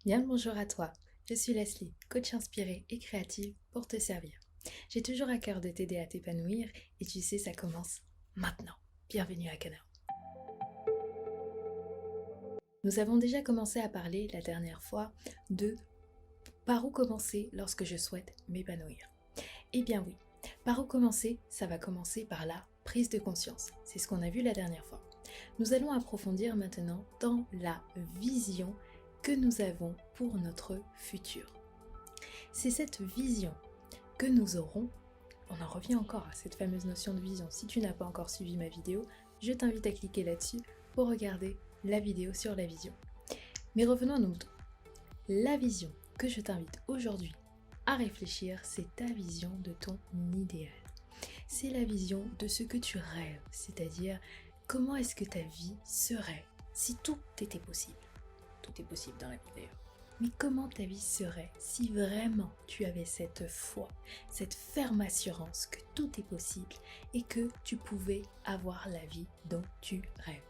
Bien le bonjour à toi, je suis Leslie, coach inspirée et créative pour te servir. J'ai toujours à cœur de t'aider à t'épanouir et tu sais, ça commence maintenant. Bienvenue à Cana. Nous avons déjà commencé à parler la dernière fois de par où commencer lorsque je souhaite m'épanouir. Eh bien oui, par où commencer? Ça va commencer par la prise de conscience. C'est ce qu'on a vu la dernière fois. Nous allons approfondir maintenant dans la vision que nous avons pour notre futur. C'est cette vision que nous aurons, on en revient encore à cette fameuse notion de vision. Si tu n'as pas encore suivi ma vidéo, je t'invite à cliquer là-dessus pour regarder la vidéo sur la vision. Mais revenons à nos moutons. La vision que je t'invite aujourd'hui à réfléchir, c'est ta vision de ton idéal. C'est la vision de ce que tu rêves, c'est-à-dire comment est-ce que ta vie serait si tout était possible. Tout est possible dans la vie d'ailleurs. Mais comment ta vie serait si vraiment tu avais cette foi, cette ferme assurance que tout est possible et que tu pouvais avoir la vie dont tu rêves?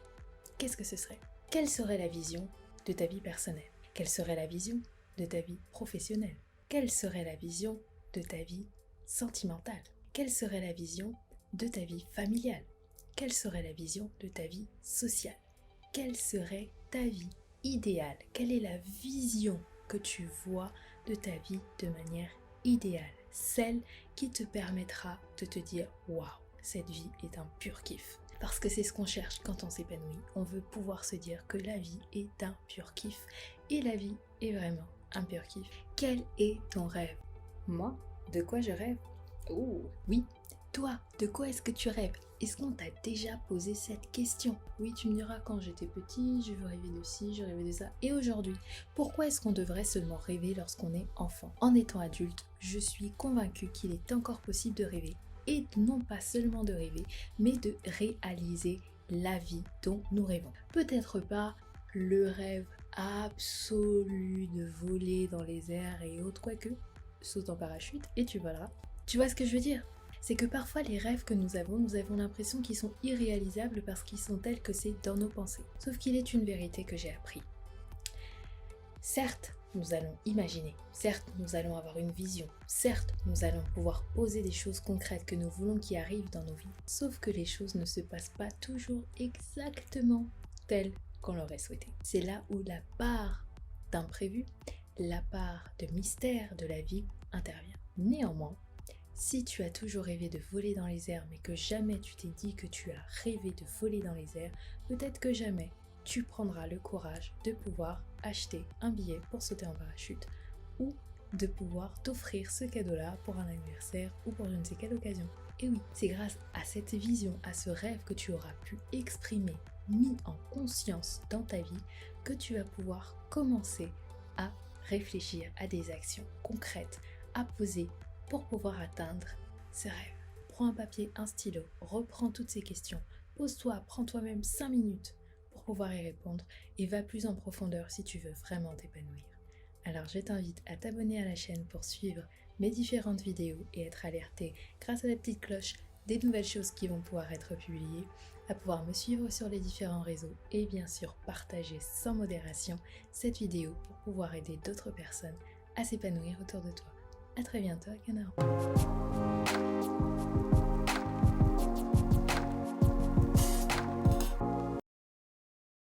Qu'est-ce que ce serait? Quelle serait la vision de ta vie personnelle? Quelle serait la vision de ta vie professionnelle? Quelle serait la vision de ta vie sentimentale? Quelle serait la vision de ta vie familiale? Quelle serait la vision de ta vie sociale? Quelle serait ta vie idéale? Quelle est la vision que tu vois de ta vie de manière idéale? Celle qui te permettra de te dire « Waouh, cette vie est un pur kiff ». Parce que c'est ce qu'on cherche quand on s'épanouit. On veut pouvoir se dire que la vie est un pur kiff. Et la vie est vraiment un pur kiff. Quel est ton rêve? Moi, de quoi je rêve? Oh, oui, toi, de quoi est-ce que tu rêves? Est-ce qu'on t'a déjà posé cette question? Oui, tu me diras, quand j'étais petit, je veux rêver de ci, je rêvais de ça. Et aujourd'hui, pourquoi est-ce qu'on devrait seulement rêver lorsqu'on est enfant? En étant adulte, je suis convaincue qu'il est encore possible de rêver. Et non pas seulement de rêver, mais de réaliser la vie dont nous rêvons. Peut-être pas le rêve absolu de voler dans les airs et autres, quoique, saute en parachute et tu voleras. Tu vois ce que je veux dire? C'est que parfois les rêves que nous avons l'impression qu'ils sont irréalisables parce qu'ils sont tels que c'est dans nos pensées. Sauf qu'il est une vérité que j'ai appris. Certes, nous allons imaginer, certes, nous allons avoir une vision, certes, nous allons pouvoir poser des choses concrètes que nous voulons qui arrivent dans nos vies. Sauf que les choses ne se passent pas toujours exactement telles qu'on l'aurait souhaité. C'est là où la part d'imprévu, la part de mystère de la vie intervient. Néanmoins, si tu as toujours rêvé de voler dans les airs mais que jamais tu t'es dit que tu as rêvé de voler dans les airs, peut-être que jamais tu prendras le courage de pouvoir acheter un billet pour sauter en parachute ou de pouvoir t'offrir ce cadeau-là pour un anniversaire ou pour je ne sais quelle occasion. Et oui, c'est grâce à cette vision, à ce rêve que tu auras pu exprimer, mis en conscience dans ta vie, que tu vas pouvoir commencer à réfléchir à des actions concrètes à poser pour pouvoir atteindre ce rêve. Prends un papier, un stylo, reprends toutes ces questions, pose-toi, prends toi-même 5 minutes pour pouvoir y répondre et va plus en profondeur si tu veux vraiment t'épanouir. Alors je t'invite à t'abonner à la chaîne pour suivre mes différentes vidéos et être alerté grâce à la petite cloche des nouvelles choses qui vont pouvoir être publiées, à pouvoir me suivre sur les différents réseaux et bien sûr partager sans modération cette vidéo pour pouvoir aider d'autres personnes à s'épanouir autour de toi. A très bientôt à Canard.